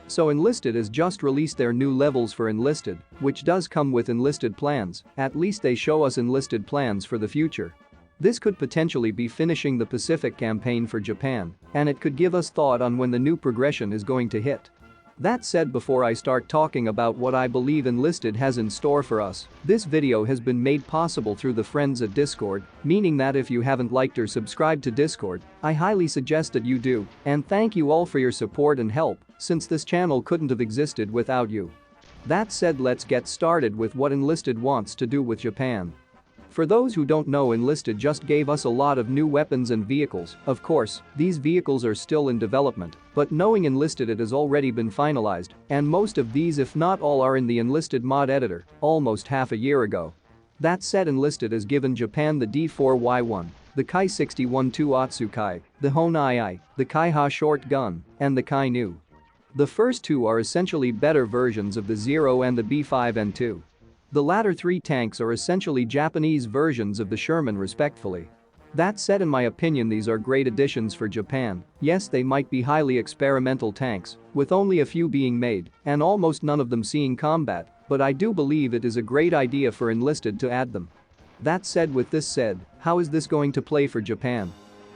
So Enlisted has just released their new levels for Enlisted, which does come with Enlisted plans. At least they show us Enlisted plans for the future. This could potentially be finishing the Pacific campaign for Japan, and it could give us thought on when the new progression is going to hit. That said, before I start talking about what I believe Enlisted has in store for us, this video has been made possible through the friends at Discord, meaning that if you haven't liked or subscribed to Discord, I highly suggest that you do, and thank you all for your support and help, since this channel couldn't have existed without you. That said, let's get started with what Enlisted wants to do with Japan. For those who don't know, Enlisted just gave us a lot of new weapons and vehicles. Of course, these vehicles are still in development, but knowing Enlisted, it has already been finalized, and most of these, if not all, are in the Enlisted mod editor, almost half a year ago. That said, Enlisted has given Japan the D4Y1, the Kai 61-2 Otsukai, the Honai, the Kai-Ha short gun, and the Kai-Nu. The first two are essentially better versions of the Zero and the B5N2. The latter three tanks are essentially Japanese versions of the Sherman, respectfully. That said, in my opinion, these are great additions for Japan. Yes, they might be highly experimental tanks, with only a few being made and almost none of them seeing combat, but I do believe it is a great idea for Enlisted to add them. That said, with this said, how is this going to play for Japan?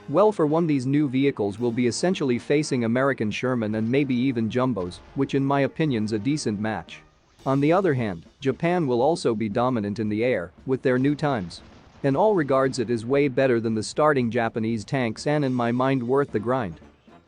Well, for one, these new vehicles will be essentially facing American Sherman and maybe even Jumbos, which in my opinion's a decent match. On the other hand, Japan will also be dominant in the air with their new times. In all regards, it is way better than the starting Japanese tanks and in my mind worth the grind.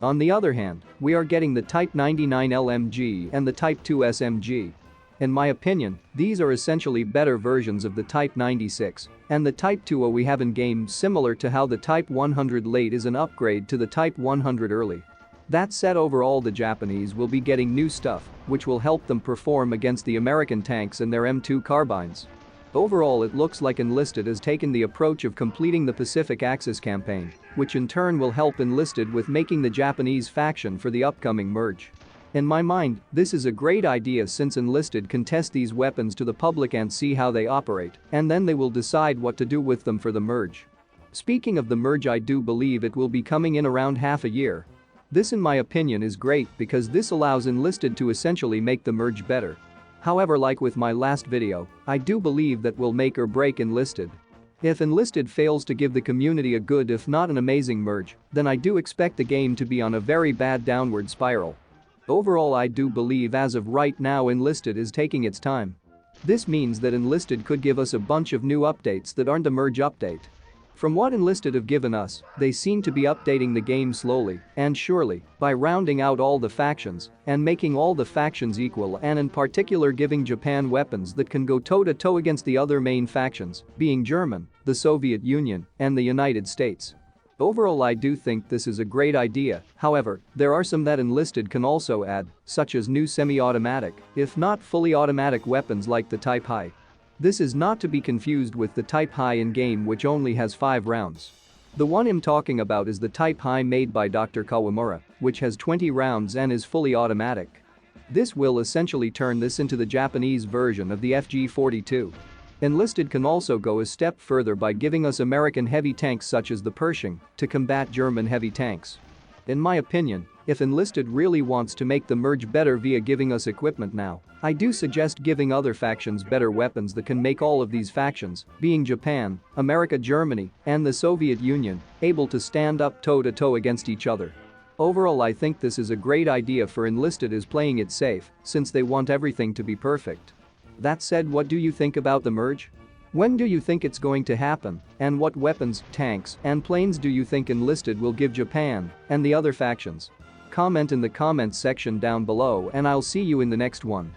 On the other hand, we are getting the Type 99 LMG and the Type 2 SMG. In my opinion, these are essentially better versions of the Type 96 and the Type 2 we have in game, similar to how the Type 100 late is an upgrade to the Type 100 early. That said, overall the Japanese will be getting new stuff, which will help them perform against the American tanks and their M2 carbines. Overall, it looks like Enlisted has taken the approach of completing the Pacific Axis campaign, which in turn will help Enlisted with making the Japanese faction for the upcoming merge. In my mind, this is a great idea, since Enlisted can test these weapons to the public and see how they operate, and then they will decide what to do with them for the merge. Speaking of the merge, I do believe it will be coming in around half a year. This, in my opinion, is great because this allows Enlisted to essentially make the merge better. However, like with my last video, I do believe that will make or break Enlisted. If Enlisted fails to give the community a good, if not an amazing merge, then I do expect the game to be on a very bad downward spiral. Overall, I do believe as of right now Enlisted is taking its time. This means that Enlisted could give us a bunch of new updates that aren't a merge update. From what Enlisted have given us, they seem to be updating the game slowly and surely by rounding out all the factions and making all the factions equal, and in particular giving Japan weapons that can go toe-to-toe against the other main factions, being German, the Soviet Union, and the United States. Overall, I do think this is a great idea. However, there are some that Enlisted can also add, such as new semi-automatic, if not fully automatic weapons like the Type High. This is not to be confused with the Type High in-game, which only has 5 rounds. The one I'm talking about is the Type High made by Dr. Kawamura, which has 20 rounds and is fully automatic. This will essentially turn this into the Japanese version of the FG-42. Enlisted can also go a step further by giving us American heavy tanks such as the Pershing to combat German heavy tanks. In my opinion, if Enlisted really wants to make the merge better via giving us equipment now, I do suggest giving other factions better weapons that can make all of these factions, being Japan, America, Germany, and the Soviet Union, able to stand up toe-to-toe against each other. Overall, I think this is a great idea for Enlisted is playing it safe, since they want everything to be perfect. That said, what do you think about the merge? When do you think it's going to happen, and what weapons, tanks, and planes do you think Enlisted will give Japan and the other factions? Comment in the comments section down below, and I'll see you in the next one.